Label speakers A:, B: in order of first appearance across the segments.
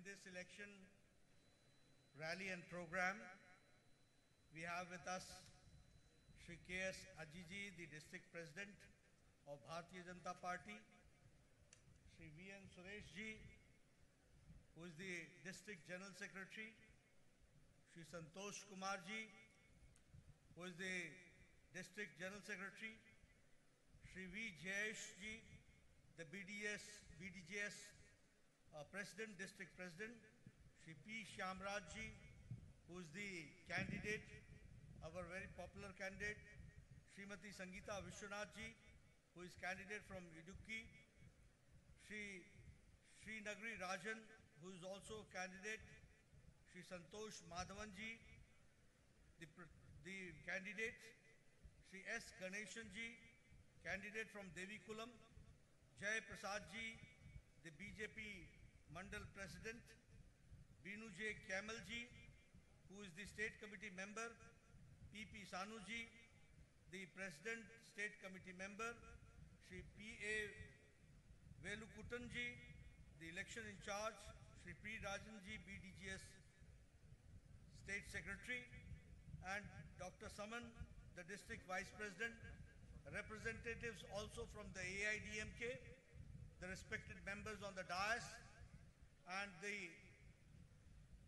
A: this election rally and program, we have with us Shri K.S. Ajiji, the District President of Bharatiya Janata Party, Shri V.N. Suresh Ji, who is the District General Secretary, Shri Santosh Kumar Ji, who is the District General Secretary, Shri V. Jayesh Ji, the BDJS President, District President, Shri P. Shyamraj Ji, who is the candidate, our very popular candidate, Srimati Sangeeta Vishwanath Ji, who is candidate from Idukki, Shri Nagri Rajan, who is also candidate, Shri Santosh Madhavan Ji, the candidate, Shri S. Ganeshan Ji, candidate from Devi Kulam, Jay Prasad Ji, the BJP Mandal President, Binu J. Kamal Ji, who is the State Committee member, P.P. Sanu Ji, the President State Committee member, Shri P.A. Velukutan Ji, the election in charge, Shri P. Rajan Ji, BDGS State Secretary, and Dr. Saman, the District Vice President, representatives also from the AIDMK, the respected members on the dais, and the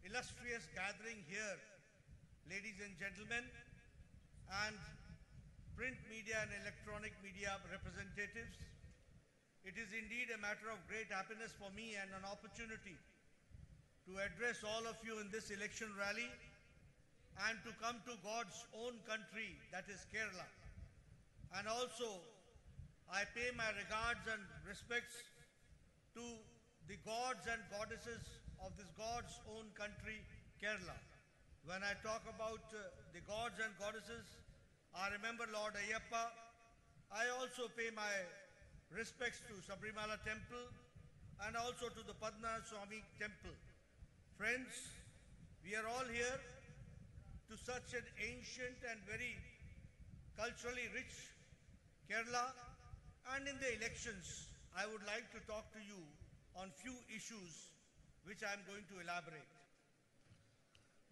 A: illustrious gathering here, ladies and gentlemen, and print media and electronic media representatives. It is indeed a matter of great happiness for me and an opportunity to address all of you in this election rally and to come to God's own country, that is Kerala. And also, I pay my regards and respects to the gods and goddesses of this God's own country, Kerala. When I talk about the gods and goddesses, I remember Lord Ayyappa. I also pay my respects to Sabrimala Temple and also to the Padma Swami Temple. Friends, we are all here to such an ancient and very culturally rich Kerala, and in the elections, I would like to talk to you on few issues which I am going to elaborate.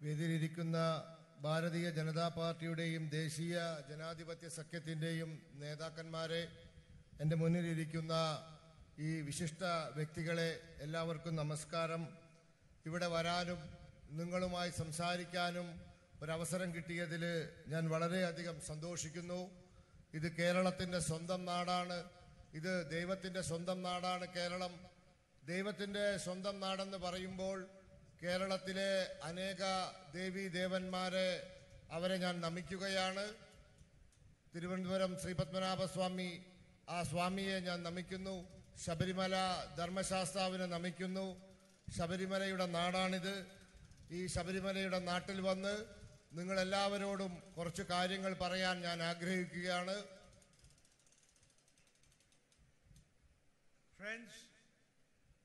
B: വേദിയിലിരിക്കുന്ന Bharatiya Janata പാർട്ടിയുടെയും ദേശീയ ജനാധിപത്യ സഖ്യത്തിൻ്റെയും നേതാക്കന്മാരെ, എൻ്റെ മുന്നിലിരിക്കുന്ന ഈ വിശിഷ്ട വ്യക്തികളെ, എല്ലാവർക്കും നമസ്കാരം. ഇവിടെ വരാനും നിങ്ങളുമായി സംസാരിക്കാനും ഒരവസരം കിട്ടിയതിൽ ഞാൻ വളരെയധികം സന്തോഷിക്കുന്നു. ഇത് കേരളത്തിൻ്റെ സ്വന്തം നാടാണ്. ഇത് ദൈവത്തിൻ്റെ സ്വന്തം നാടാണ് കേരളം. ദൈവത്തിൻ്റെ സ്വന്തം നാടെന്ന് പറയുമ്പോൾ കേരളത്തിലെ അനേക ദേവീ ദേവന്മാരെ അവരെ ഞാൻ നമിക്കുകയാണ്. തിരുവനന്തപുരം ശ്രീപത്മനാഭസ്വാമി, ആ സ്വാമിയെ ഞാൻ നമിക്കുന്നു. ശബരിമല ധർമ്മശാസ്താവിനെ നമിക്കുന്നു. ശബരിമലയുടെ നാടാണിത്. ഈ ശബരിമലയുടെ നാട്ടിൽ വന്ന് നിങ്ങളെല്ലാവരോടും കുറച്ച് കാര്യങ്ങൾ പറയാൻ ഞാൻ ആഗ്രഹിക്കുകയാണ്.
A: Friends,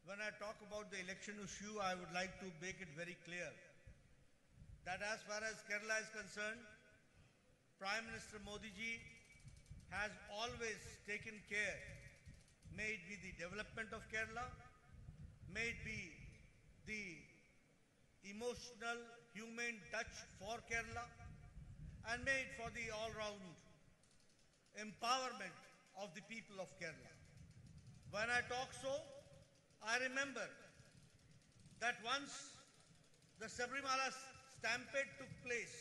A: when I talk about the election issue, I would like to make it very clear that as far as Kerala is concerned, Prime Minister Modi ji has always taken care, may it be the development of Kerala, may it be the emotional, humane touch for Kerala, and may it for the all-round empowerment of the people of Kerala. When I talk so, I remember that once the Sabrimala stampede took place,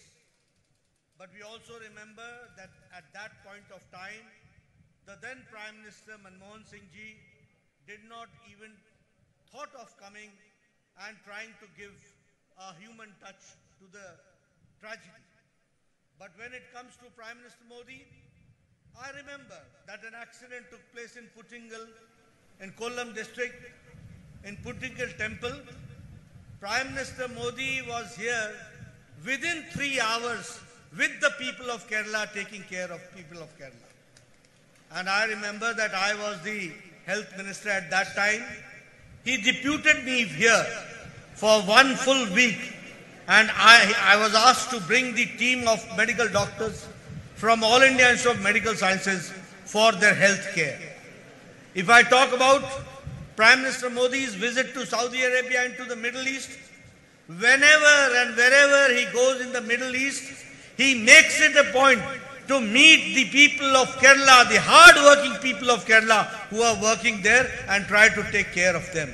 A: but we also remember that at that point of time, the then Prime Minister Manmohan Singh Ji did not even thought of coming and trying to give a human touch to the tragedy. But when it comes to Prime Minister Modi, I remember that an accident took place in Puttingal, in Kollam district, in Puttingal temple. Prime Minister Modi was here within 3 hours with the people of Kerala, taking care of people of Kerala. And I remember that I was the health minister at that time. He deputed me here for 1 full week, and I was asked to bring the team of medical doctors from All India Institute of Medical Sciences for their health care. If I talk about Prime Minister Modi's visit to Saudi Arabia and to the Middle East, whenever and wherever he goes in the Middle East, he makes it a point to meet the people of Kerala, the hard-working people of Kerala who are working there, and try to take care of them.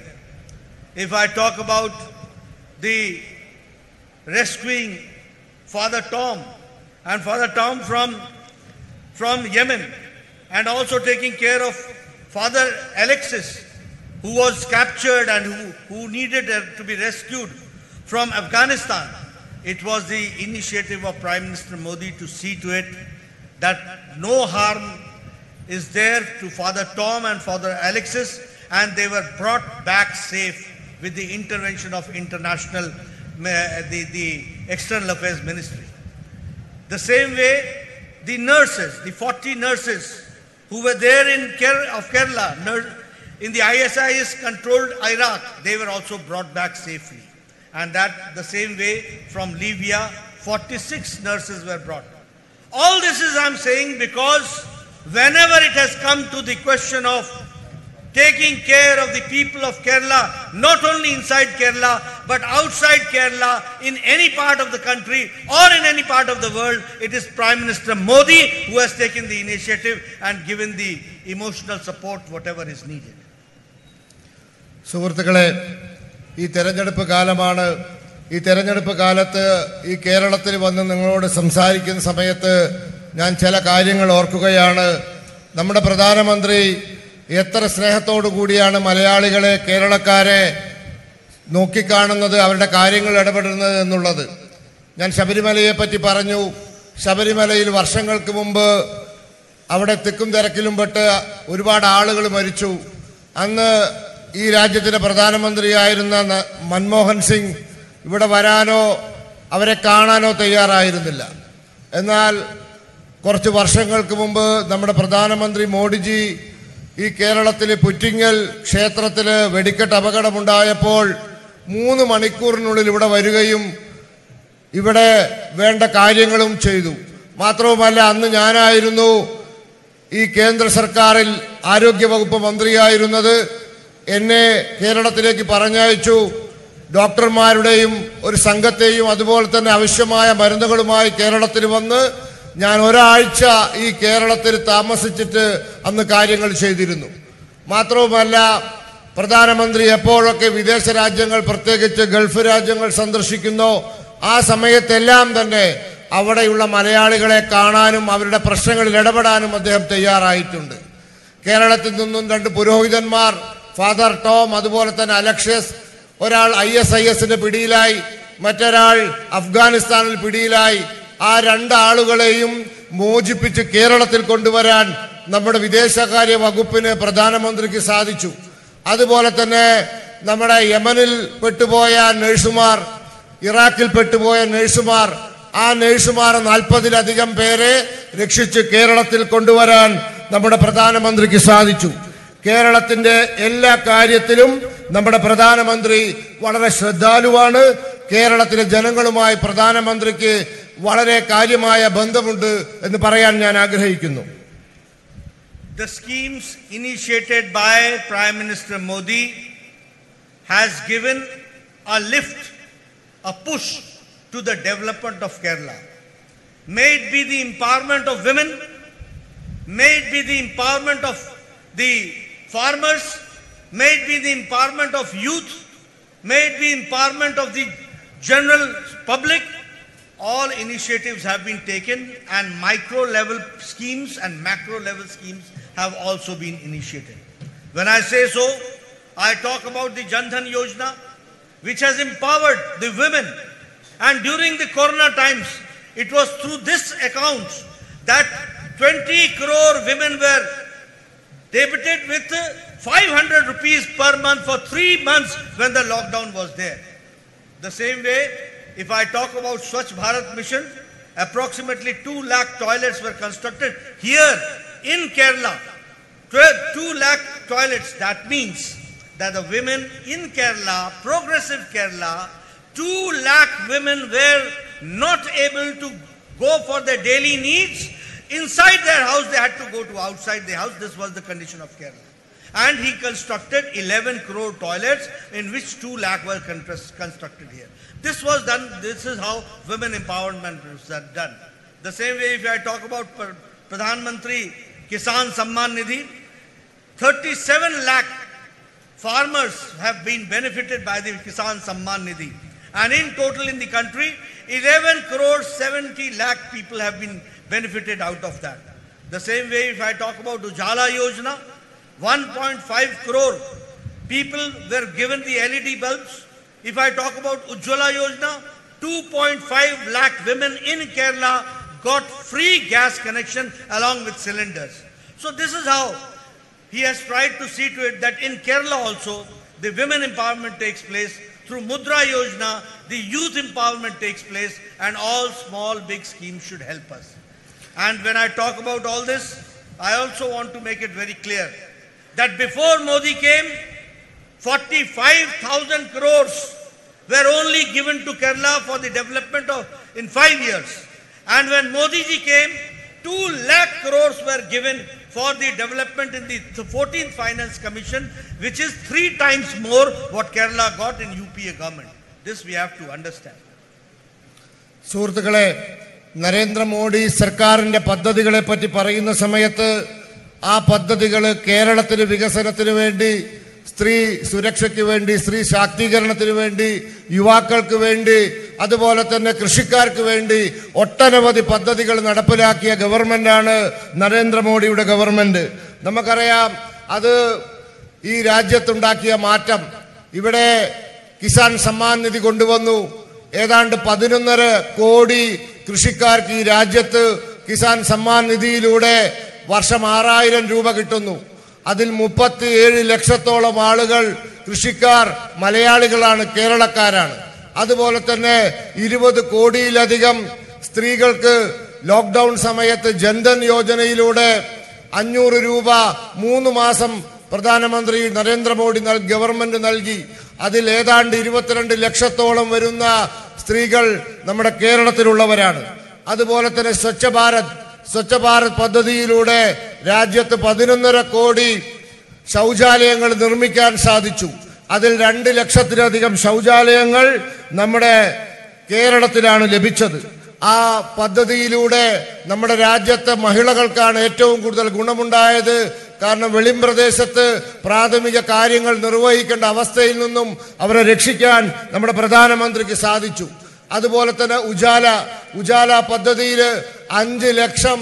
A: If I talk about the rescuing Father Tom and Father Tom from Yemen, and also taking care of Father Alexis, who was captured and who needed to be rescued from Afghanistan, it was the initiative of Prime Minister Modi to see to it that no harm is there to Father Tom and Father Alexis, and they were brought back safe with the intervention of international, the External Affairs Ministry. The same way, the nurses, the 40 nurses who were there in Kerala, in the ISIS-controlled Iraq, they were also brought back safely. And that the same way from Libya, 46 nurses were brought. All this is I'm saying because whenever it has come to the question of taking care of the people of Kerala, not only inside Kerala, but outside Kerala, in any part of the country or in any part of the world, it is Prime Minister Modi who has taken the initiative and given the emotional support, whatever is needed.
B: സുഹൃത്തുക്കളെ, ഈ തെരഞ്ഞെടുപ്പ് കാലമാണ്. ഈ തെരഞ്ഞെടുപ്പ് കാലത്ത് ഈ കേരളത്തിൽ വന്ന് നിങ്ങളോട് സംസാരിക്കുന്ന സമയത്ത് ഞാൻ ചില കാര്യങ്ങൾ ഓർക്കുകയാണ്. നമ്മുടെ പ്രധാനമന്ത്രി എത്ര സ്നേഹത്തോടു കൂടിയാണ് മലയാളികളെ, കേരളക്കാരെ നോക്കിക്കാണുന്നത്, അവരുടെ കാര്യങ്ങൾ ഇടപെടുന്നത് എന്നുള്ളത്. ഞാൻ ശബരിമലയെ പറ്റി പറഞ്ഞു. ശബരിമലയിൽ വർഷങ്ങൾക്ക് മുമ്പ് അവിടെ തിക്കും തിരക്കിലും പെട്ട് ഒരുപാട് ആളുകൾ മരിച്ചു. അന്ന് ഈ രാജ്യത്തിന്റെ പ്രധാനമന്ത്രിയായിരുന്ന മൻമോഹൻ സിംഗ് ഇവിടെ വരാനോ അവരെ കാണാനോ തയ്യാറായിരുന്നില്ല. എന്നാൽ കുറച്ച് വർഷങ്ങൾക്ക് മുമ്പ് നമ്മുടെ പ്രധാനമന്ത്രി മോഡിജി ഈ കേരളത്തിലെ പുറ്റിങ്ങൽ ക്ഷേത്രത്തിൽ വെടിക്കെട്ട് അപകടമുണ്ടായപ്പോൾ 3 മണിക്കൂറിനുള്ളിൽ ഇവിടെ വരികയും ഇവിടെ വേണ്ട കാര്യങ്ങളും ചെയ്തു. മാത്രവുമല്ല, അന്ന് ഞാനായിരുന്നു ഈ കേന്ദ്ര സർക്കാരിൽ ആരോഗ്യവകുപ്പ് മന്ത്രിയായിരുന്നത്. എന്നെ കേരളത്തിലേക്ക് പറഞ്ഞയച്ചു. ഡോക്ടർമാരുടെയും ഒരു സംഘത്തെയും അതുപോലെ തന്നെ ആവശ്യമായ മരുന്നുകളുമായി കേരളത്തിൽ വന്ന് ഞാൻ ഒരാഴ്ച ഈ കേരളത്തിൽ താമസിച്ചിട്ട് അന്ന് കാര്യങ്ങൾ ചെയ്തിരുന്നു. മാത്രവുമല്ല, പ്രധാനമന്ത്രി എപ്പോഴൊക്കെ വിദേശ രാജ്യങ്ങൾ, പ്രത്യേകിച്ച് ഗൾഫ് രാജ്യങ്ങൾ സന്ദർശിക്കുന്നോ ആ സമയത്തെല്ലാം തന്നെ അവിടെയുള്ള മലയാളികളെ കാണാനും അവരുടെ പ്രശ്നങ്ങളിൽ ഇടപെടാനും അദ്ദേഹം തയ്യാറായിട്ടുണ്ട്. കേരളത്തിൽ നിന്നും 2 പുരോഹിതന്മാർ, ഫാദർ ടോം അതുപോലെ തന്നെ അലക്ഷ്യസ്, ഒരാൾ ISIS പിടിയിലായി, മറ്റൊരാൾ അഫ്ഗാനിസ്ഥാനിൽ പിടിയിലായി. ആ 2 ആളുകളെയും മോചിപ്പിച്ച് കേരളത്തിൽ കൊണ്ടുവരാൻ നമ്മുടെ വിദേശകാര്യ വകുപ്പിന് പ്രധാനമന്ത്രിക്ക് സാധിച്ചു. അതുപോലെ തന്നെ നമ്മുടെ യമനിൽ പെട്ടുപോയ നഴ്സുമാർ, ഇറാഖിൽ പെട്ടുപോയ നഴ്സുമാർ, ആ നഴ്സുമാർ 40-ലധികം പേരെ രക്ഷിച്ച് കേരളത്തിൽ കൊണ്ടുവരാൻ നമ്മുടെ പ്രധാനമന്ത്രിക്ക് സാധിച്ചു. കേരളത്തിന്റെ എല്ലാ കാര്യത്തിലും നമ്മുടെ പ്രധാനമന്ത്രി വളരെ ശ്രദ്ധാലുവാണ്. കേരളത്തിലെ ജനങ്ങളുമായി പ്രധാനമന്ത്രിക്ക് വളരെ കാര്യമായ ബന്ധമുണ്ട് എന്ന് പറയാൻ ഞാൻ ആഗ്രഹിക്കുന്നു.
A: The schemes initiated by Prime Minister Modi has given a lift, a push to the development of Kerala. May it be the empowerment of women, may it be the empowerment of the farmers, may it be the empowerment of youth, may it be empowerment of the general public. All initiatives have been taken, and micro level schemes and macro level schemes have also been initiated. When I say so, I talk about the Jan Dhan Yojana, which has empowered the women. And during the corona times, it was through this account that 20 crore women were debited with 500 rupees per month for 3 months when the lockdown was there. The same way, if I talk about Swachh Bharat Mission, approximately 2 lakh toilets were constructed here in Kerala. 2 lakh toilets. That means that the women in Kerala, progressive Kerala, 2 lakh women were not able to go for their daily needs inside their house. They had to go to outside their house. This was the condition of Kerala. And he constructed 11 crore toilets, in which 2 lakh were constructed here. This was done, this is how women empowerment is done. The same way if I talk about Pradhan Mantri Kisan Samman Nidhi, 37 lakh farmers have been benefited by the Kisan Samman Nidhi. And in total in the country, 11 crore 70 lakh people have been benefited out of that. The same way if I talk about Ujala Yojana, 1.5 crore people were given the LED bulbs. If I talk about Ujjwala Yojana, 2.5 lakh women in Kerala got free gas connection along with cylinders. So this is how he has tried to see to it that in Kerala also the women empowerment takes place. Through Mudra Yojana, the youth empowerment takes place, and all small big schemes should help us. And when I talk about all this, I also want to make it very clear that before Modi came, 45,000 crores were only given to Kerala for the development of in 5 years. And when Modi ji came, 2 lakh crores were given for the development in the 14th Finance Commission, which is 3 times more what Kerala got in UPA government. This we have to understand.
B: സുഹൃത്തുക്കളെ, നരേന്ദ്രമോദി സർക്കാരിന്റെ പദ്ധതികളെ പറ്റി പറയുന്ന സമയത്ത് ആ പദ്ധതികൾ കേരളത്തിന്റെ വികസനത്തിന് വേണ്ടി, സ്ത്രീ സുരക്ഷയ്ക്ക് വേണ്ടി, സ്ത്രീ ശാക്തീകരണത്തിന് വേണ്ടി, യുവാക്കൾക്ക് വേണ്ടി, അതുപോലെ തന്നെ കൃഷിക്കാർക്ക് വേണ്ടി ഒട്ടനവധി പദ്ധതികൾ നടപ്പിലാക്കിയ ഗവൺമെന്റാണ് നരേന്ദ്രമോദിയുടെ ഗവൺമെന്റ്. നമുക്കറിയാം അത് ഈ രാജ്യത്തുണ്ടാക്കിയ മാറ്റം. ഇവിടെ കിസാൻ സമ്മാൻ നിധി കൊണ്ടുവന്നു. ഏതാണ്ട് 11.5 കോടി കൃഷിക്കാർക്ക് ഈ രാജ്യത്ത് കിസാൻ സമ്മാൻ നിധിയിലൂടെ വർഷം 6,000 രൂപ കിട്ടുന്നു. അതിൽ 37 ലക്ഷത്തോളം ആളുകൾ കൃഷിക്കാർ മലയാളികളാണ്, കേരളക്കാരാണ്. അതുപോലെ തന്നെ 20 കോടിയിലധികം സ്ത്രീകൾക്ക് ലോക്ക്ഡൌൺ സമയത്ത് ജൻധൻ യോജനയിലൂടെ 500 രൂപ 3 മാസം പ്രധാനമന്ത്രി നരേന്ദ്രമോദി ഗവൺമെന്റ് നൽകി. അതിൽ ഏതാണ്ട് 22 ലക്ഷത്തോളം വരുന്ന സ്ത്രീകൾ നമ്മുടെ കേരളത്തിലുള്ളവരാണ്. അതുപോലെ തന്നെ സ്വച്ഛ ഭാരത് പദ്ധതിയിലൂടെ രാജ്യത്ത് 11.5 കോടി ശൗചാലയങ്ങൾ നിർമ്മിക്കാൻ സാധിച്ചു. അതിൽ 2 ലക്ഷത്തിലധികം ശൗചാലയങ്ങൾ നമ്മുടെ കേരളത്തിലാണ് ലഭിച്ചത്. ആ പദ്ധതിയിലൂടെ നമ്മുടെ രാജ്യത്തെ മഹിളകൾക്കാണ് ഏറ്റവും കൂടുതൽ ഗുണമുണ്ടായത്. കാരണം വെളിമ്പ്രദേശത്ത് പ്രാഥമിക കാര്യങ്ങൾ നിർവഹിക്കേണ്ട അവസ്ഥയിൽ നിന്നും അവരെ രക്ഷിക്കാൻ നമ്മുടെ പ്രധാനമന്ത്രിക്ക് സാധിച്ചു. അതുപോലെ തന്നെ ഉജാല പദ്ധതിയിൽ 5 ലക്ഷം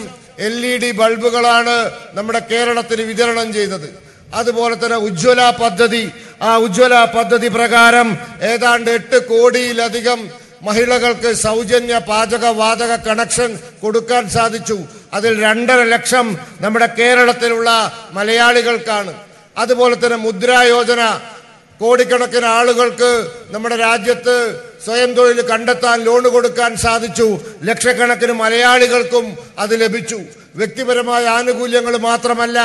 B: LED ബൾബുകളാണ് നമ്മുടെ കേരളത്തിന് വിതരണം ചെയ്തത്. അതുപോലെ തന്നെ ഉജ്ജ്വല പദ്ധതി പ്രകാരം ഏതാണ്ട് 8 കോടിയിലധികം മഹിളകൾക്ക് സൗജന്യ പാചകവാതക കണക്ഷൻ കൊടുക്കാൻ സാധിച്ചു. അതിൽ 2.5 ലക്ഷം നമ്മുടെ കേരളത്തിലുള്ള മലയാളികൾക്കാണ്. അതുപോലെ തന്നെ മുദ്രാ യോജന, കോടിക്കണക്കിന് ആളുകൾക്ക് നമ്മുടെ രാജ്യത്ത് സ്വയം തൊഴിൽ കണ്ടെത്താൻ ലോൺ കൊടുക്കാൻ സാധിച്ചു. ലക്ഷക്കണക്കിന് മലയാളികൾക്കും അത് ലഭിച്ചു. വ്യക്തിപരമായ ആനുകൂല്യങ്ങൾ മാത്രമല്ല,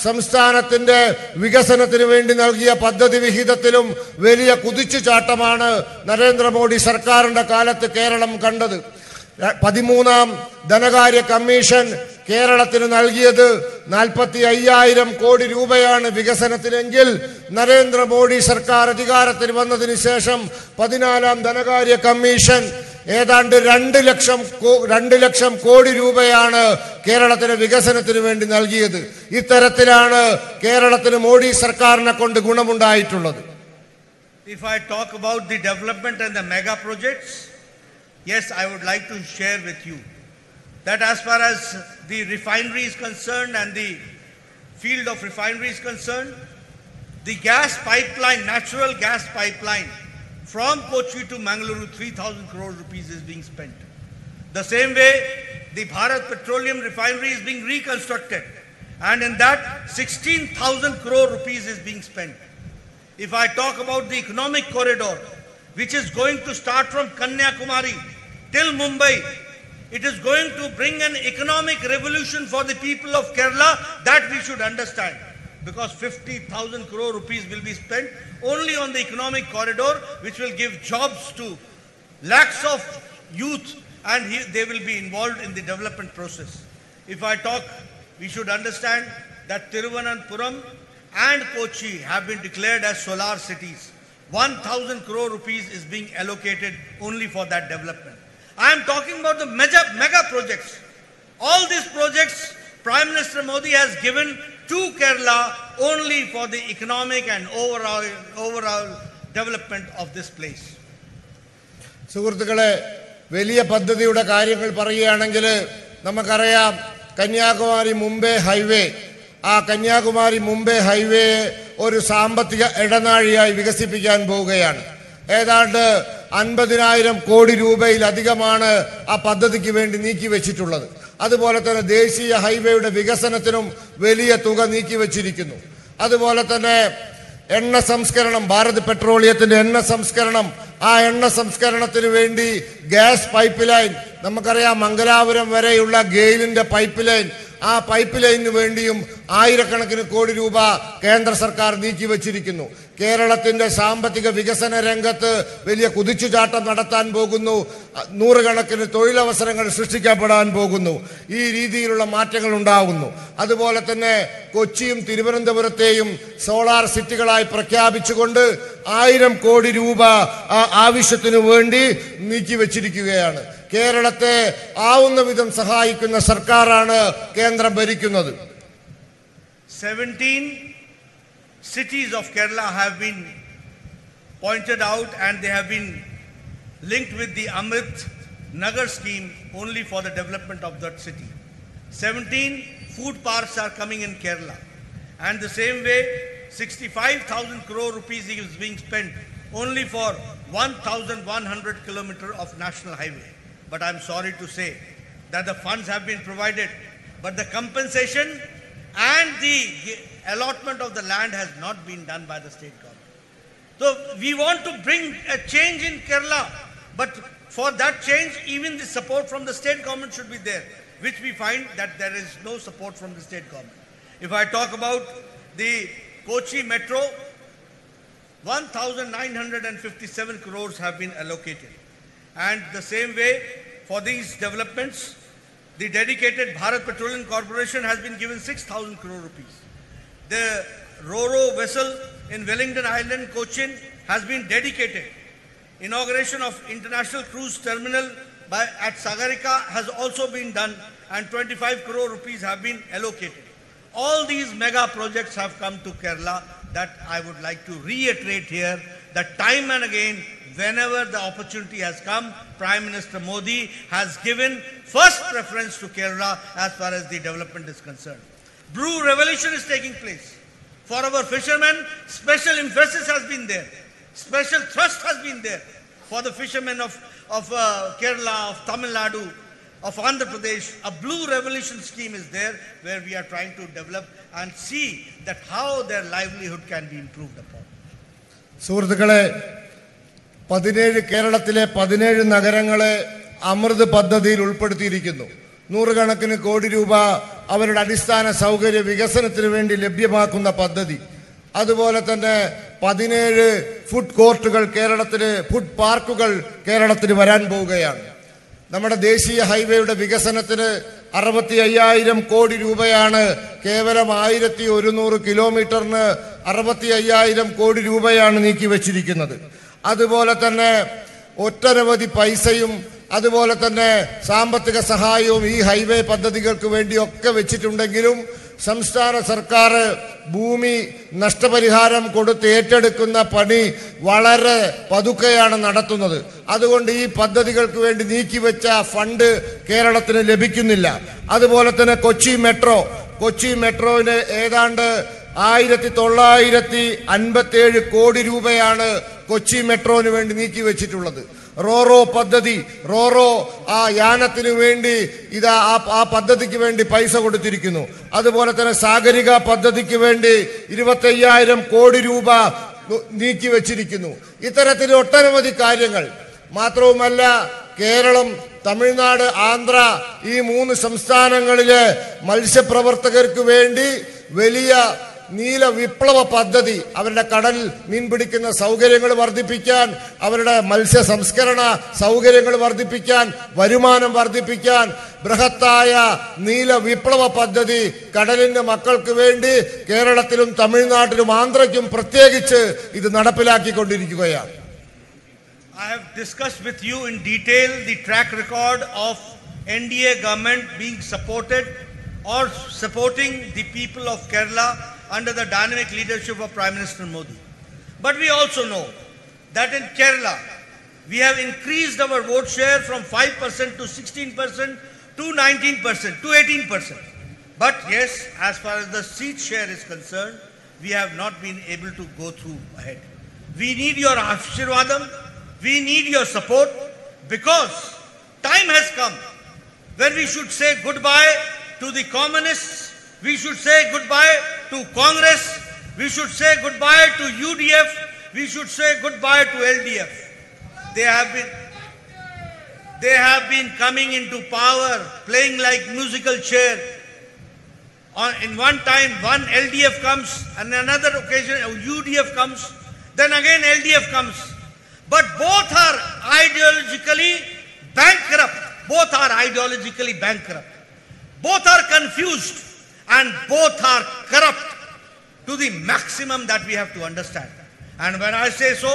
B: സംസ്ഥാനത്തിന്റെ വികസനത്തിന് വേണ്ടി നൽകിയ പദ്ധതി വിഹിതത്തിലും വലിയ കുതിച്ചുചാട്ടമാണ് നരേന്ദ്രമോദി സർക്കാരിന്റെ കാലത്ത് കേരളം കണ്ടത്. 13ാം ധനകാര്യ കമ്മീഷൻ കേരളത്തിന് നൽകിയത് 45,000 കോടി രൂപയാണ് വികസനത്തിനെങ്കിൽ നരേന്ദ്രമോദി സർക്കാർ അധികാരത്തിൽ വന്നതിന് ശേഷം 14ാം ധനകാര്യ കമ്മീഷൻ ഏതാണ്ട് 2 ലക്ഷം കോടി രൂപയാണ് കേരളത്തിന് വികസനത്തിന് വേണ്ടി നൽകിയത്. ഇത്തരത്തിലാണ് കേരളത്തിന് മോഡി സർക്കാരിനെ കൊണ്ട് ഗുണമുണ്ടായിട്ടുള്ളത്.
A: If I talk about the development and the mega projects, yes, I would like to share with you that as far as the refinery is concerned and the field of refinery is concerned, the gas pipeline, natural gas pipeline from Kochi to Mangaluru, 3,000 crore rupees is being spent. The same way, the Bharat Petroleum Refinery is being reconstructed, and in that 16,000 crore rupees is being spent. If I talk about the economic corridor, which is going to start from Kanyakumari till Mumbai, it is going to bring an economic revolution for the people of Kerala, that we should understand. Because 50,000 crore rupees will be spent only on the economic corridor, which will give jobs to lakhs of youth, and they will be involved in the development process. If I talk, we should understand that Thiruvananthapuram and Kochi have been declared as solar cities. 1,000 crore rupees is being allocated only for that development. I am talking about the mega projects. All these projects Prime Minister Modi has given to Kerala only for the economic and overall development of this place.
B: സുഹൃത്തുക്കളെ, വലിയ പദ്ധതിയുടെ കാര്യങ്ങൾ പറയുകയാണെങ്കിൽ നമുക്കറിയാം, Kanyakumari Mumbai highway, ആ Kanyakumari Mumbai highway ഒരു സാമ്പത്തിക ഇടനാഴിയായി വികസിപ്പിക്കാൻ പോവുകയാണ്. ഏതാണ്ട് 50,000 കോടി രൂപയിലധികമാണ് ആ പദ്ധതിക്ക് വേണ്ടി നീക്കിവെച്ചിട്ടുള്ളത്. അതുപോലെ തന്നെ ദേശീയ ഹൈവേയുടെ വികസനത്തിനും വലിയ തുക നീക്കിവെച്ചിരിക്കുന്നു. അതുപോലെ തന്നെ എണ്ണ സംസ്കരണം, ഭാരത് പെട്രോളിയത്തിന്റെ എണ്ണ സംസ്കരണം, ആ എണ്ണ സംസ്കരണത്തിന് വേണ്ടി ഗ്യാസ് പൈപ്പ് ലൈൻ, നമുക്കറിയാം മംഗലാപുരം വരെയുള്ള ഗെയിലിന്റെ പൈപ്പ് ലൈൻ, ആ പൈപ്പ് ലൈനിന് വേണ്ടിയും ആയിരക്കണക്കിന് കോടി രൂപ കേന്ദ്ര സർക്കാർ നീക്കിവെച്ചിരിക്കുന്നു. കേരളത്തിന്റെ സാമ്പത്തിക വികസന രംഗത്ത് വലിയ കുതിച്ചുചാട്ടം നടത്താൻ പോകുന്നു. 100 കണക്കിന് തൊഴിലവസരങ്ങൾ സൃഷ്ടിക്കപ്പെടാൻ പോകുന്നു. ഈ രീതിയിലുള്ള മാറ്റങ്ങൾ ഉണ്ടാകുന്നു. അതുപോലെ തന്നെ കൊച്ചിയും തിരുവനന്തപുരത്തെയും സോളാർ സിറ്റികളായി പ്രഖ്യാപിച്ചുകൊണ്ട് 1000 കോടി രൂപ ആ ആവശ്യത്തിനു വേണ്ടി നീക്കിവെച്ചിരിക്കുകയാണ്. കേരളത്തെ ആവുന്ന വിധം സഹായിക്കുന്ന സർക്കാരാണ് കേന്ദ്രം ഭരിക്കുന്നത്.
A: 17 cities of Kerala have been pointed out and they have been linked with the Amrit Nagar scheme only for the development of that city. 17 food parks are coming in Kerala, and the same way 65,000 crore rupees is being spent only for 1,100 kilometers of national highway. But I'm sorry to say that the funds have been provided, but the compensation and the allotment of the land has not been done by the state government. So we want to bring a change in Kerala, but for that change even the support from the state government should be there, which we find that there is no support from the state government. If I talk about the Kochi Metro, 1,957 crores have been allocated, and the same way for these developments the dedicated Bharat Petroleum Corporation has been given 6,000 crore rupees. The Ro-Ro vessel in Wellington Island, Cochin, has been dedicated. Inauguration of International Cruise Terminal at Sagarika has also been done, and 25 crore rupees have been allocated. All these mega projects have come to Kerala that I would like to reiterate here that time and again, whenever the opportunity has come, Prime Minister Modi has given first preference to Kerala as far as the development is concerned. Blue revolution is taking place. For our fishermen, special emphasis has been there. Special thrust has been there. For the fishermen of Kerala, of Tamil Nadu, of Andhra Pradesh, a blue revolution scheme is there where we are trying to develop and see that how their livelihood can be improved upon.
B: സുഹൃത്തുക്കളെ, 17 കേരളത്തിലെ 17 നഗരങ്ങളെ അമൃത് പദ്ധതിയിൽ ഉൾപ്പെടുത്തിയിരിക്കുന്നു. 100 കണക്കിന് കോടി രൂപ അവരുടെ അടിസ്ഥാന സൗകര്യ വികസനത്തിന് വേണ്ടി ലഭ്യമാക്കുന്ന പദ്ധതി. അതുപോലെ തന്നെ 17 ഫുഡ് കോർട്ടുകൾ കേരളത്തിന്, ഫുഡ് പാർക്കുകൾ കേരളത്തിന് വരാൻ പോവുകയാണ്. നമ്മുടെ ദേശീയ ഹൈവേയുടെ വികസനത്തിന് 65,000 കോടി രൂപയാണ്. കേവലം 1100 കിലോമീറ്ററിന് 65,000 കോടി രൂപയാണ് നീക്കിവെച്ചിരിക്കുന്നത്. അതുപോലെ തന്നെ ഒട്ടനവധി പൈസയും അതുപോലെ തന്നെ സാമ്പത്തിക സഹായവും ഈ ഹൈവേ പദ്ധതികൾക്ക് വേണ്ടിയൊക്കെ വെച്ചിട്ടുണ്ടെങ്കിലും സംസ്ഥാന സർക്കാർ ഭൂമി നഷ്ടപരിഹാരം കൊടുത്ത് ഏറ്റെടുക്കുന്ന പണി വളരെ പതുക്കെയാണ് നടത്തുന്നത്. അതുകൊണ്ട് ഈ പദ്ധതികൾക്ക് വേണ്ടി നീക്കിവെച്ച ഫണ്ട് കേരളത്തിന് ലഭിക്കുന്നില്ല. അതുപോലെ തന്നെ കൊച്ചി മെട്രോന് ഏതാണ്ട് 1957 കോടി രൂപയാണ് കൊച്ചി മെട്രോന് വേണ്ടി നീക്കിവെച്ചിട്ടുള്ളത്. റോറോ പദ്ധതി, ആ യാനത്തിന് വേണ്ടി ആ പദ്ധതിക്ക് വേണ്ടി പൈസ കൊടുത്തിരിക്കുന്നു. അതുപോലെ തന്നെ സാഗരിക പദ്ധതിക്ക് വേണ്ടി 25,000 കോടി രൂപ നീക്കിവെച്ചിരിക്കുന്നു. ഇത്തരത്തിൽ ഒട്ടനവധി കാര്യങ്ങൾ. മാത്രവുമല്ല, കേരളം, തമിഴ്നാട്, ആന്ധ്ര ഈ 3 സംസ്ഥാനങ്ങളിലെ മത്സ്യപ്രവർത്തകർക്ക് വേണ്ടി വലിയ നീല വിപ്ലവ പദ്ധതി, അവരുടെ കടൽ മീൻ പിടിക്കുന്ന സൗകര്യങ്ങൾ വർദ്ധിപ്പിക്കാൻ, അവരുടെ മത്സ്യ സംസ്കരണ സൗകര്യങ്ങൾ വർദ്ധിപ്പിക്കാൻ, വരുമാനം വർദ്ധിപ്പിക്കാൻ, ബൃഹത്തായ നീല വിപ്ലവ പദ്ധതി കടലിന്റെ മക്കൾക്ക് വേണ്ടി കേരളത്തിലും തമിഴ്നാട്ടിലും ആന്ധ്രയ്ക്കും പ്രത്യേകിച്ച് ഇത് നടപ്പിലാക്കിക്കൊണ്ടിരിക്കുകയാണ്.
A: I have discussed with you in detail the track record of NDA government being supported or supporting the people of Kerala under the dynamic leadership of Prime Minister Modi. But we also know that in Kerala, we have increased our vote share from 5% to 16% to 19% to 18%. But yes, as far as the seat share is concerned, we have not been able to go through ahead. We need your Ashirvadam, we need your support, because time has come when we should say goodbye to the communists, we should say goodbye to Congress, we should say goodbye to UDF, we should say goodbye to LDF. They have been coming into power, playing like musical chair. In one time, one LDF comes, and another occasion UDF comes, then again LDF comes. But both are ideologically bankrupt. Both are ideologically bankrupt. Both are confused, and both are corrupt to the maximum that we have to understand. And when I say so,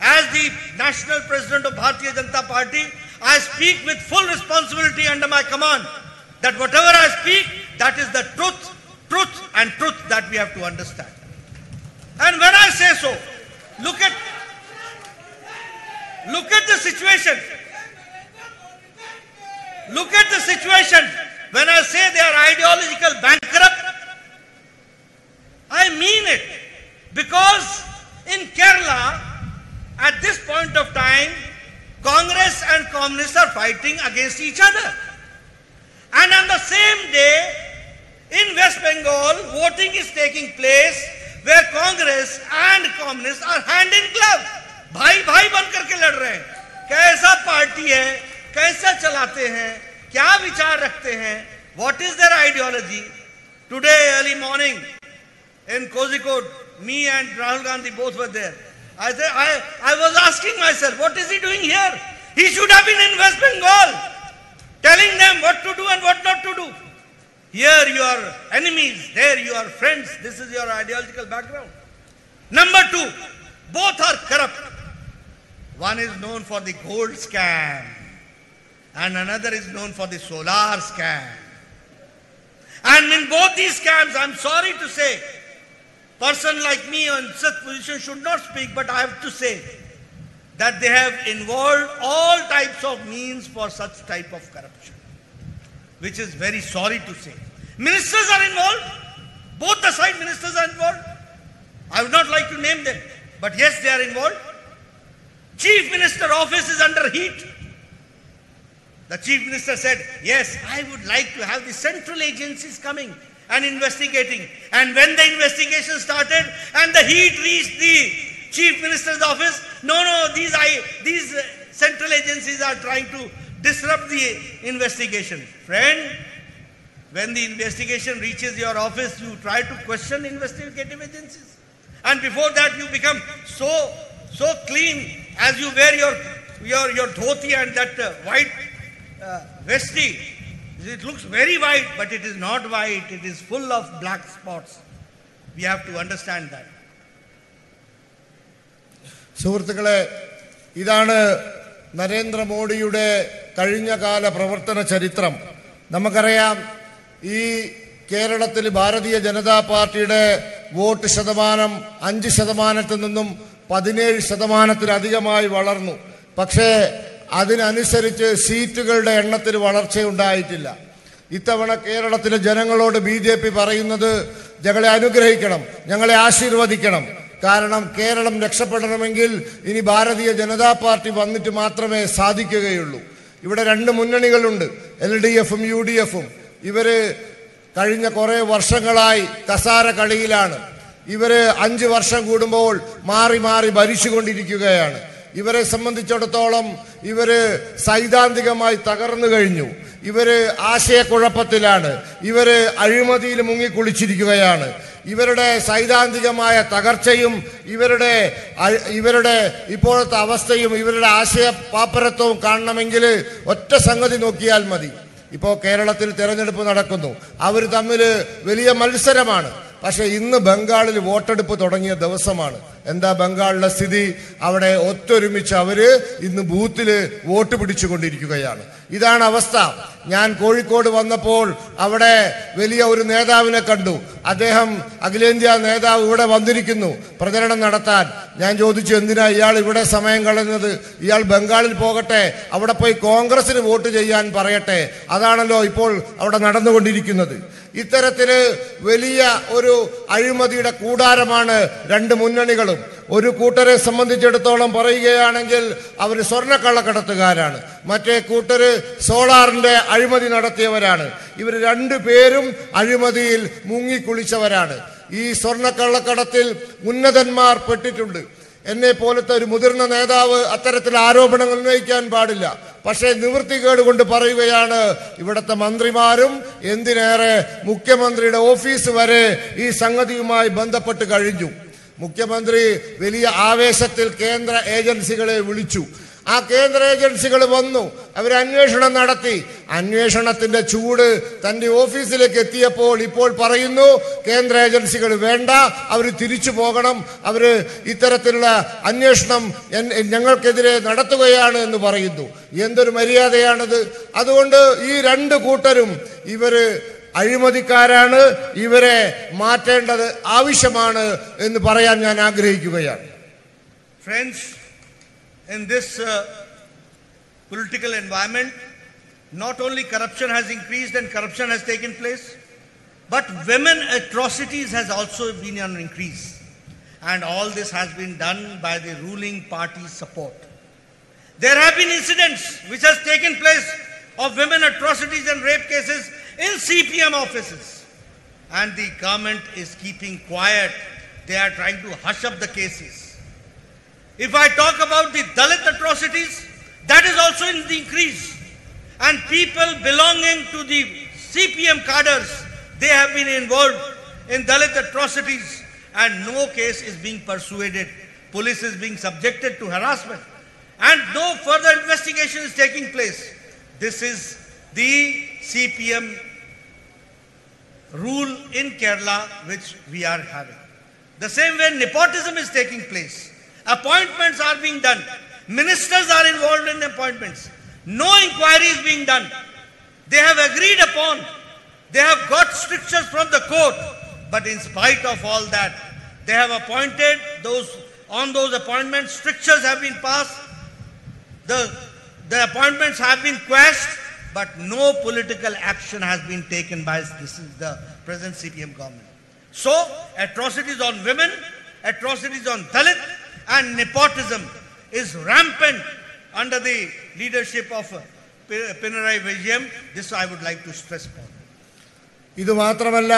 A: as the National President of Bharatiya Janata Party, I speak with full responsibility under my command, that whatever I speak, that is the truth and truth that we have to understand. And when I say so, look at the situation. Look at the situation. When I say they are ideological bankrupt, I mean it. Because in Kerala, at this point of time, Congress and communists are fighting against each other. And on the same day, in West Bengal, voting is taking place where Congress and communists are hand in glove. भाई भाई बन करके लड़ रहे हैं. कैसा party है, कैसा चलाते हैं, क्या विचार रखते हैं, what is their ideology? Today early morning in Kozhikode, me and Rahul Gandhi both were there. I was asking myself, what is he doing here? He should have been in West Bengal, telling them what to do and what not to do. Here you are enemies, there you are friends. This is your ideological background. Number two, both are corrupt. One is known for the gold scam, and another is known for the solar scam. And in both these scams, I'm sorry to say, person like me in such position should not speak, but I have to say that they have involved all types of means for such type of corruption, which is very sorry to say. Ministers are involved. Both the side ministers are involved. I would not like to name them, but yes, they are involved. Chief Minister office is under heat. The Chief Minister said, yes, I would like to have the central agencies coming and investigating. And when the investigation started and the heat reached the Chief Minister's office, no, these central agencies are trying to disrupt the investigation. Friend, when the investigation reaches your office, you try to question investigative agencies. And before that, you become so clean as you wear your dhoti and that white vesti. It looks very white, but it is not white. It is full of black spots. We have to understand that.
B: സുഹൃത്തുക്കളെ, ഇതാണ് നരേന്ദ്രമോദിയുടെ കഴിഞ്ഞകാല പ്രവർത്തന ചരിത്രം. നമുക്കറിയാം, ഈ കേരളത്തിൽ ഭാരതീയ ജനതാ പാർട്ടിയുടെ വോട്ട് ശതമാനം 5% നിന്നും 17%-ലധികമായി വളർന്നു. പക്ഷേ അതിനനുസരിച്ച് സീറ്റുകളുടെ എണ്ണത്തിൽ വളർച്ചയുണ്ടായിട്ടില്ല. ഇത്തവണ കേരളത്തിലെ ജനങ്ങളോട് BJP പറയുന്നത്, ഞങ്ങളെ അനുഗ്രഹിക്കണം, ഞങ്ങളെ ആശീർവദിക്കണം. കാരണം കേരളം രക്ഷപ്പെടണമെങ്കിൽ ഇനി ഭാരതീയ ജനതാ പാർട്ടി വന്നിട്ട് മാത്രമേ സാധിക്കുകയുള്ളൂ. ഇവിടെ രണ്ട് മുന്നണികളുണ്ട്, LDFും UDFും. ഇവര് കഴിഞ്ഞ കുറേ വർഷങ്ങളായി കസാര കളിയിലാണ്. ഇവര് 5 വർഷം കൂടുമ്പോൾ മാറി മാറി ഭരിച്ചുകൊണ്ടിരിക്കുകയാണ്. ഇവരെ സംബന്ധിച്ചിടത്തോളം ഇവര് സൈദ്ധാന്തികമായി തകർന്നു കഴിഞ്ഞു. ഇവര് ആശയക്കുഴപ്പത്തിലാണ്. ഇവര് അഴിമതിയിൽ മുങ്ങിക്കുളിച്ചിരിക്കുകയാണ്. ഇവരുടെ സൈദ്ധാന്തികമായ തകർച്ചയും ഇവരുടെ ഇപ്പോഴത്തെ അവസ്ഥയും ഇവരുടെ ആശയ പാപ്പരത്വവും കാണണമെങ്കിൽ ഒറ്റ സംഗതി നോക്കിയാൽ മതി. ഇപ്പോൾ കേരളത്തിൽ തെരഞ്ഞെടുപ്പ് നടക്കുന്നു. അവർ തമ്മിൽ വലിയ മത്സരമാണ്. പക്ഷെ ഇന്ന് ബംഗാളിൽ വോട്ടെടുപ്പ് തുടങ്ങിയ ദിവസമാണ്. എന്താ ബംഗാളിലെ സ്ഥിതി? അവിടെ ഒത്തൊരുമിച്ച് അവര് ഇന്ന് ബൂത്തില് വോട്ട് പിടിച്ചുകൊണ്ടിരിക്കുകയാണ്. ഇതാണ് അവസ്ഥ. ഞാൻ കോഴിക്കോട് വന്നപ്പോൾ അവിടെ വലിയ ഒരു നേതാവിനെ കണ്ടു. അദ്ദേഹം അഖിലേന്ത്യാ നേതാവ് ഇവിടെ വന്നിരിക്കുന്നു പ്രചരണം നടത്താൻ. ഞാൻ ചോദിച്ചു, എന്തിനാ ഇയാൾ ഇവിടെ സമയം കളയുന്നത്? ഇയാൾ ബംഗാളിൽ പോകട്ടെ, അവിടെ പോയി കോൺഗ്രസിന് വോട്ട് ചെയ്യാൻ പറയട്ടെ. അതാണല്ലോ ഇപ്പോൾ അവിടെ നടന്നുകൊണ്ടിരിക്കുന്നത്. ഇത്തരത്തില് വലിയ ഒരു അഴിമതിയുടെ കൂടാരമാണ് രണ്ട് മുന്നണികളും. ഒരു കൂട്ടരെ സംബന്ധിച്ചിടത്തോളം പറയുകയാണെങ്കിൽ അവർ സ്വർണ്ണക്കള്ളക്കടത്തുകാരാണ്, മറ്റേ കൂട്ടര് സോളാറിന്റെ അഴിമതി നടത്തിയവരാണ്. ഇവർ രണ്ടുപേരും അഴിമതിയിൽ മുങ്ങിക്കുളിച്ചവരാണ്. ഈ സ്വർണ്ണക്കള്ളക്കടത്തിൽ ഉന്നതന്മാർ പെട്ടിട്ടുണ്ട്. എന്നെ പോലത്തെ ഒരു മുതിർന്ന നേതാവ് അത്തരത്തിൽ ആരോപണങ്ങൾ ഉന്നയിക്കാൻ പാടില്ല. പക്ഷേ നിവൃത്തികേട് കൊണ്ട് പറയുകയാണ്, ഇവിടുത്തെ മന്ത്രിമാരും എന്തിനേറെ മുഖ്യമന്ത്രിയുടെ ഓഫീസ് വരെ ഈ സംഗതിയുമായി ബന്ധപ്പെട്ട് കഴിഞ്ഞു. മുഖ്യമന്ത്രി വലിയ ആവേശത്തിൽ കേന്ദ്ര ഏജൻസികളെ വിളിച്ചു. ആ കേന്ദ്ര ഏജൻസികൾ വന്നു, അവർ അന്വേഷണം നടത്തി. അന്വേഷണത്തിന്റെ ചൂട് തന്റെ ഓഫീസിലേക്ക് എത്തിയപ്പോൾ ഇപ്പോൾ പറയുന്നു, കേന്ദ്ര ഏജൻസികൾ വേണ്ട, അവർ തിരിച്ചു പോകണം, അവര് ഇത്തരത്തിലുള്ള അന്വേഷണം ഞങ്ങൾക്കെതിരെ നടത്തുകയാണ് എന്ന് പറയുന്നു. എന്തൊരു മര്യാദയാണത്? അതുകൊണ്ട് ഈ രണ്ട് കൂട്ടരും ഇവര് അഴിമതിക്കാരാണ്, ഇവരെ മാറ്റേണ്ടത് ആവശ്യമാണ് എന്ന് പറയാൻ ഞാൻ ആഗ്രഹിക്കുകയാണ്.
A: Friends, in this political environment, not only corruption has increased and corruption has taken place, but women atrocities has also been on increase. And all this has been done by the ruling party's support. There have been incidents which has taken place of women atrocities and rape cases in CPM offices. And the government is keeping quiet. They are trying to hush up the cases. If I talk about the Dalit atrocities, that is also in the increase. And people belonging to the CPM cadres, they have been involved in Dalit atrocities and no case is being pursued. Police is being subjected to harassment and no further investigation is taking place. This is the CPM rule in Kerala which we are having. The same way nepotism is taking place. Appointments are being done. Ministers are involved in appointments. No inquiry is being done. They have agreed upon. They have got strictures from the court. But in spite of all that, they have appointed those. On those appointments, strictures have been passed. The appointments have been quashed. But no political action has been taken by the present CPM government. So, atrocities on women, atrocities on Dalit, and nepotism is rampant under the leadership of Pinarayi Vijayan. This I would like to stress upon.
B: ഇത് മാത്രമല്ല,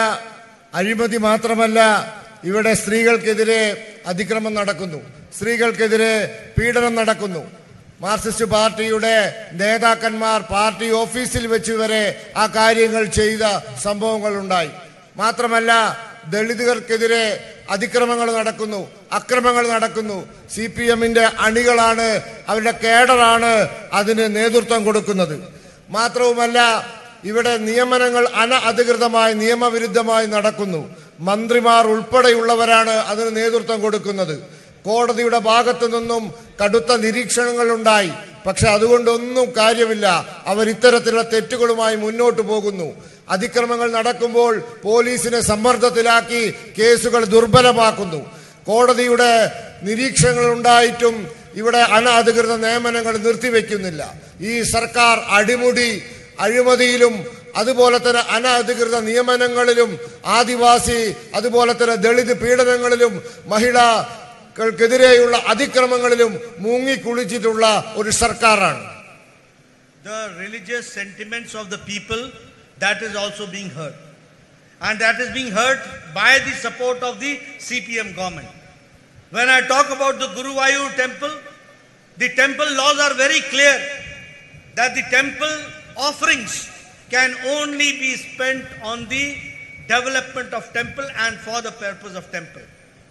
B: അഴിമതി മാത്രമല്ല, ഇവിടെ സ്ത്രീകൾക്കെതിരെ അതിക്രമം നടക്കുന്നു, സ്ത്രീകൾക്കെതിരെ പീഡനം നടക്കുന്നു. Marxist പാർട്ടിയുടെ നേതാക്കന്മാർ പാർട്ടി ഓഫീസിൽ വെച്ച് വരെ ആ കാര്യങ്ങൾ ചെയ്ത സംഭവങ്ങൾ ഉണ്ടായി. മാത്രമല്ല, ദളിതർക്കെതിരെ അതിക്രമങ്ങൾ നടക്കുന്നു, അക്രമങ്ങൾ നടക്കുന്നു. CPMന്റെ അണികളാണ്, അവരുടെ കേഡറാണ് അതിന് നേതൃത്വം കൊടുക്കുന്നത്. മാത്രവുമല്ല, ഇവിടെ നിയമനങ്ങൾ അനധികൃതമായി നിയമവിരുദ്ധമായി നടക്കുന്നു. മന്ത്രിമാർ ഉൾപ്പെടെയുള്ളവരാണ് അതിന് നേതൃത്വം കൊടുക്കുന്നത്. കോടതിയുടെ ഭാഗത്തു നിന്നും കടുത്ത നിരീക്ഷണങ്ങൾ ഉണ്ടായി. പക്ഷെ അതുകൊണ്ടൊന്നും കാര്യമില്ല. അവർ ഇത്തരത്തിലുള്ള തെറ്റുകളുമായി മുന്നോട്ട് പോകുന്നു. അതിക്രമങ്ങൾ നടക്കുമ്പോൾ പോലീസിനെ സമ്മർദ്ദത്തിലാക്കി കേസുകൾ ദുർബലമാക്കുന്നു. കോടതിയുടെ നിരീക്ഷണങ്ങൾ ഉണ്ടായിട്ടും ഇവിടെ അനധികൃത നിയമനങ്ങൾ നിർത്തിവെക്കുന്നില്ല. ഈ സർക്കാർ അഴിമതിയിലും അതുപോലെ തന്നെ അനധികൃത നിയമനങ്ങളിലും ആദിവാസി അതുപോലെ തന്നെ ദളിത് പീഡനങ്ങളിലും മഹിളകൾക്കെതിരെയുള്ള അതിക്രമങ്ങളിലും മുങ്ങിക്കുളിച്ചിട്ടുള്ള ഒരു സർക്കാരാണ്.
A: The religious sentiments of the people, that is also being heard, and that is being heard by the support of the CPM government. When I talk about the Guruvayur temple, the temple laws are very clear that the temple offerings can only be spent on the development of temple and for the purpose of temple.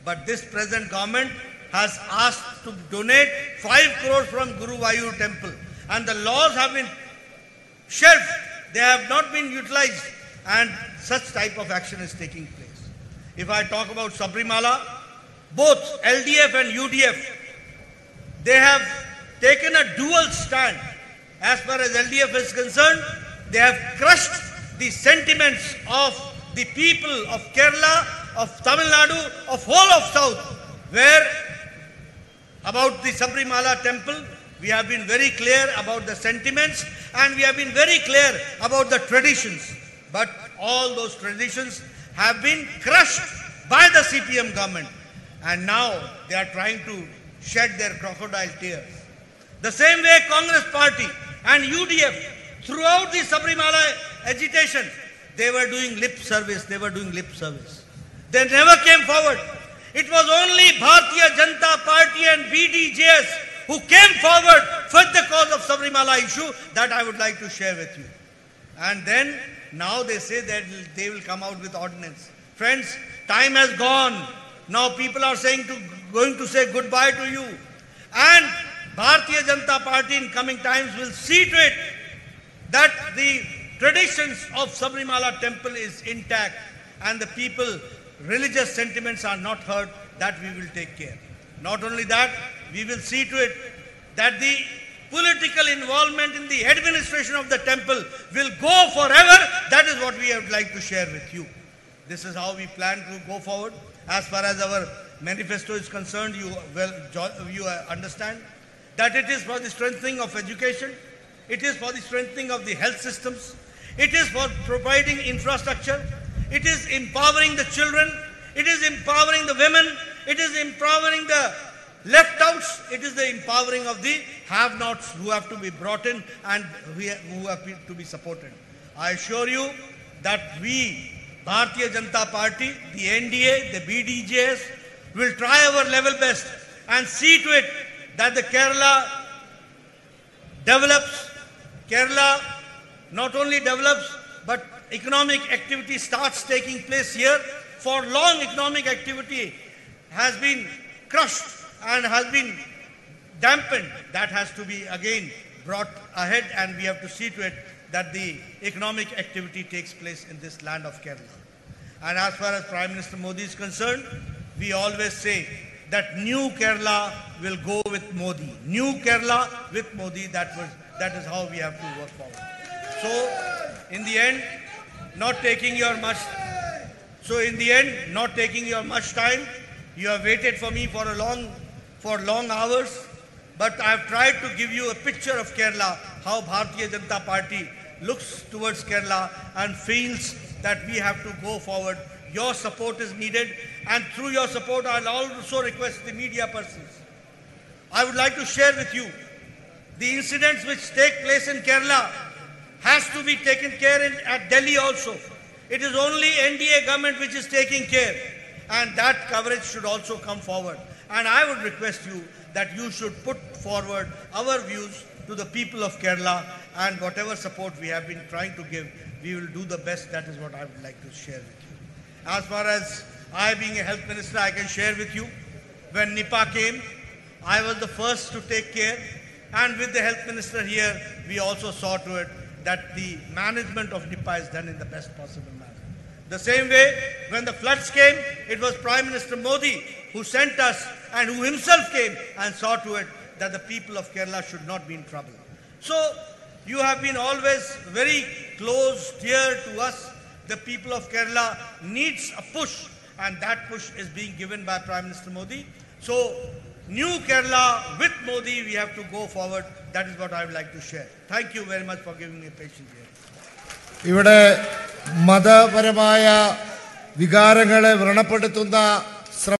A: But this present government has asked to donate 5 crores from Guruvayur temple, and the laws have been shelved. they have not been utilized, and such type of action is taking place. If I talk about Sabrimala, both LDF and UDF, they have taken a dual stand. As far as LDF is concerned, they have crushed the sentiments of the people of Kerala, of Tamil Nadu, of whole of South, where about the Sabrimala temple, we have been very clear about the sentiments and we have been very clear about the traditions. But all those traditions have been crushed by the CPM government, and now they are trying to shed their crocodile tears. The same way Congress party and UDF, throughout the Sabrimala agitation, they were doing lip service. They never came forward. It was only Bharatiya Janata Party and BDJS who came forward for the cause of Sabrimala issue. That I would like to share with you. And then now they say that they will come out with ordinance. Friends, time has gone. Now people are going to say goodbye to you. And Bharatiya Janata Party in coming times will see to it that the traditions of Sabrimala temple is intact and the people, religious sentiments are not hurt. That we will take care. Not only that, we will see to it that the political involvement in the administration of the temple will go forever. That is what we would like to share with you. This is how we plan to go forward. As far as our manifesto is concerned, you understand that it is for the strengthening of education, it is for the strengthening of the health systems, it is for providing infrastructure, it is empowering the children, it is empowering the women, it is empowering the left outs, it is the empowering of the have-nots who have to be brought in and who have to be supported. I assure you that we, Bharatiya Janata Party, the NDA, the BDJS, will try our level best and see to it that the Kerala develops. Kerala not only develops, but economic activity starts taking place here. For long, economic activity has been crushed and has been dampened. That has to be again brought ahead, and we have to see to it that the economic activity takes place in this land of Kerala. And as far as Prime Minister Modi is concerned, we always say that new Kerala will go with Modi. New Kerala with Modi, that is how we have to work forward. So, in the end, not taking your much time, you have waited for me for long hours, but I have tried to give you a picture of Kerala, how Bharatiya Janata Party looks towards Kerala and feels that we have to go forward. Your support is needed, and through your support, I'll also request the media persons. I would like to share with you the incidents which take place in Kerala has to be taken care at Delhi also. It is only NDA government which is taking care, and that coverage should also come forward. And I would request you that you should put forward our views to the people of Kerala, and whatever support we have been trying to give, we will do the best. That is what I would like to share with you. As far as I being a health minister, I can share with you, when Nipah came, I was the first to take care, and with the health minister here, we also saw to it that the management of Nipah is done in the best possible manner. The same way, when the floods came, it was Prime Minister Modi who sent us and who himself came and saw to it that the people of Kerala should not be in trouble. So, you have been always very close, dear to us. The people of Kerala needs a push, and that push is being given by Prime Minister Modi. So, new Kerala with Modi, we have to go forward. That is what I would like to share. Thank you very much for giving me patience here.
B: ഇവിടെ മതപരമായ വികാരങ്ങളെ വ്രണപ്പെടുത്തുന്ന